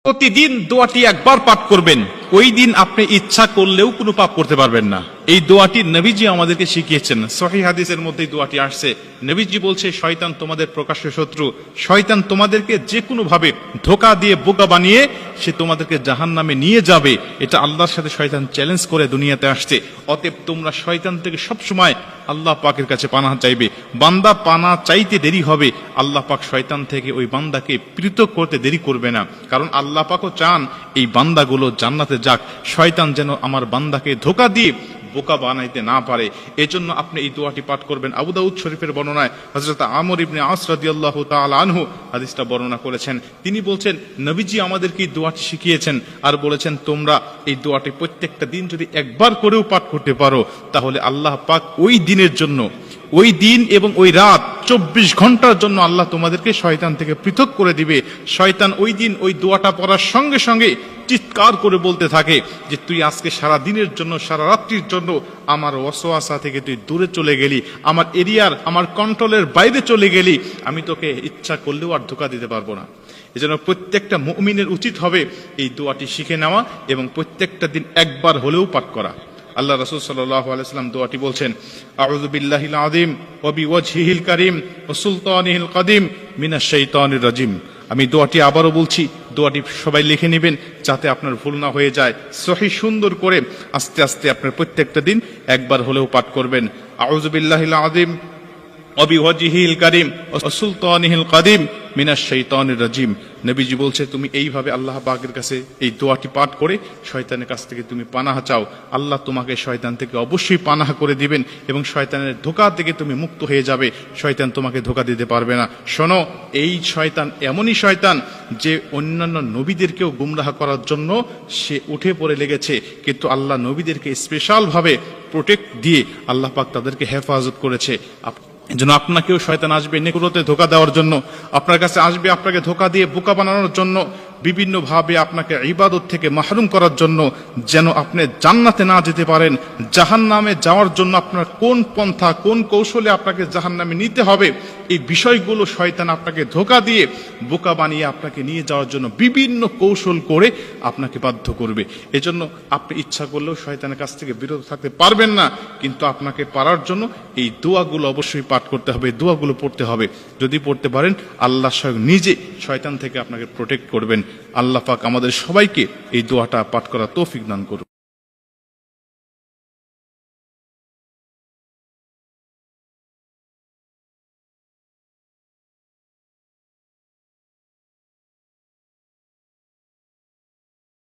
প্রতিদিন দোয়াটি একবার পাঠ করবেন, ওই দিন আপনি ইচ্ছা করলেও কোনো পাপ করতে পারবেন না। এই দোয়াটি নবীজি আমাদেরকে শিখিয়েছেন। সহিহ হাদিসের মধ্যে দোয়াটি আসছে। নবীজি বলছে, শয়তান তোমাদের প্রকাশ্য শত্রু। শয়তান তোমাদেরকে যে কোনো ভাবে ধোঁকা দিয়ে বোকা বানিয়ে সে তোমাদেরকে জাহান্নামে নিয়ে যাবে। এটা আল্লাহর সাথে শয়তান চ্যালেঞ্জ করে দুনিয়াতে আসছে। অতএব তোমরা শয়তান থেকে সবসময় আল্লাহ পাকের কাছে পানাহ চাইবে। বান্দা পানাহ চাইতে দেরি হবে, আল্লাহ পাক শয়তান থেকে ওই বান্দাকে পৃথক করতে দেরি করবে না। কারণ আল্লাহ পাকও চান এই বান্দাগুলো জান্নাতে যাক, শয়তান যেন আমার বান্দাকে ধোঁকা দিয়ে বোকা বানাইতে না পারে। এজন্য আপনি এই দোয়াটি পাঠ করবেন। আবু দাউদ শরীফের বর্ণনায় হযরত আমর ইবনে আস রাদিয়াল্লাহু তাআলা আনহু হাদিসটা বর্ণনা করেছেন। তিনি বলছেন, নবীজি আমাদেরকে এই দোয়াটি শিখিয়েছেন আর বলেছেন, তোমরা এই দোয়াটি প্রত্যেকটা দিন যদি একবার করেও পাঠ করতে পারো, তাহলে আল্লাহ পাক ওই দিনের জন্য, ওই দিন এবং ওই রাত 24 ঘন্টার জন্য আল্লাহ তোমাদেরকে শয়তান থেকে পৃথক করে দিবে। শয়তান ওই দিন ওই দোয়াটা পড়ার সঙ্গে সঙ্গে চিৎকার করে বলতে থাকে যে, তুই আজকে সারা দিনের জন্য, সারা রাত্রির জন্য আমার ওয়াসওয়াসা থেকে তুই দূরে চলে গেলি, আমার এরিয়ার, আমার কন্ট্রোলের বাইরে চলে গেলি, আমি তোকে ইচ্ছা করলেও আর ধোঁকা দিতে পারবো না। এজন্য প্রত্যেকটা মুমিনের উচিত হবে এই দোয়াটি শিখে নেওয়া এবং প্রত্যেকটা দিন একবার হলেও পাঠ করা। আল্লাহ রাসূল সাল্লাল্লাহু আলাইহি ওয়াসাল্লাম দোয়াটি বলছেন, আউযু বিল্লাহিল আযীম ওয়া বিওয়াজহিল কারীম ওয়া সুলতানিহিল কাদিম মিনাশ শাইতানির রাজিম। আমি দোয়াটি আবারও বলছি, দোয়াটি সবাই লিখে নেবেন যাতে আপনার ভুল না হয়ে যায়। সহি সুন্দর করে আস্তে আস্তে আপনার প্রত্যেকটা দিন একবার হলেও পাঠ করবেন। আউযু বিল্লাহিল আযীম ওয়া বিওয়াজহিল কারীম ওয়া সুলতানিহিল কাদিম মিনাশ শাইতানির রাজিম। নবীজি বলছে, তুমি এইভাবে আল্লাহ পাকের কাছে এই দোয়াটি পাঠ করে শয়তানের কাছ থেকে তুমি পানাহ চাও, আল্লাহ তোমাকে শয়তান থেকে অবশ্যই পানাহ করে দিবেন এবং শয়তানের ধোঁকা থেকে তুমি মুক্ত হয়ে যাবে। শয়তান তোমাকে ধোঁকা দিতে পারবে না। শোনো, এই শয়তান এমনই শয়তান যে অন্যান্য নবীদেরকেও গুমরাহ করার জন্য সে উঠে পড়ে লেগেছে, কিন্তু আল্লাহ নবীদেরকে স্পেশাল ভাবে প্রোটেক্ট দিয়ে আল্লাহ পাক তাদেরকে হেফাজত করেছে। যেন আপনাকেও শয়তান আসবে নিকটতে ধোঁকা দেওয়ার জন্য, আপনার কাছে আসবে আপনাকে ধোঁকা দিয়ে বোকা বানানোর জন্য, বিভিন্ন ভাবে আপনাকে ইবাদত থেকে মাহরুম করার জন্য, যেন আপনি জান্নাতে না যেতে পারেন। জাহান্নামে যাওয়ার জন্য আপনার কোন পন্থা, কোন কৌশলে আপনাকে জাহান্নামে নিতে হবে, এই বিষয়গুলো শয়তান আপনাকে ধোঁকা দিয়ে বোকা বানিয়ে আপনাকে নিয়ে যাওয়ার জন্য বিভিন্ন কৌশল করে আপনাকে বাধ্য করবে। এজন্য আপনি ইচ্ছা করলেও শয়তানের কাছ থেকে বিরত থাকতে পারবেন না, কিন্তু আপনাকে পারার জন্য এই দোয়াগুলো অবশ্যই পাঠ করতে হবে, দোয়াগুলো পড়তে হবে। যদি পড়তে পারেন, আল্লাহ স্বয়ং নিজে শয়তান থেকে আপনাকে প্রোটেক্ট করবেন। আল্লাহ পাক আমাদের সবাইকে এই দোয়াটা পাঠ করার তৌফিক দান করুন।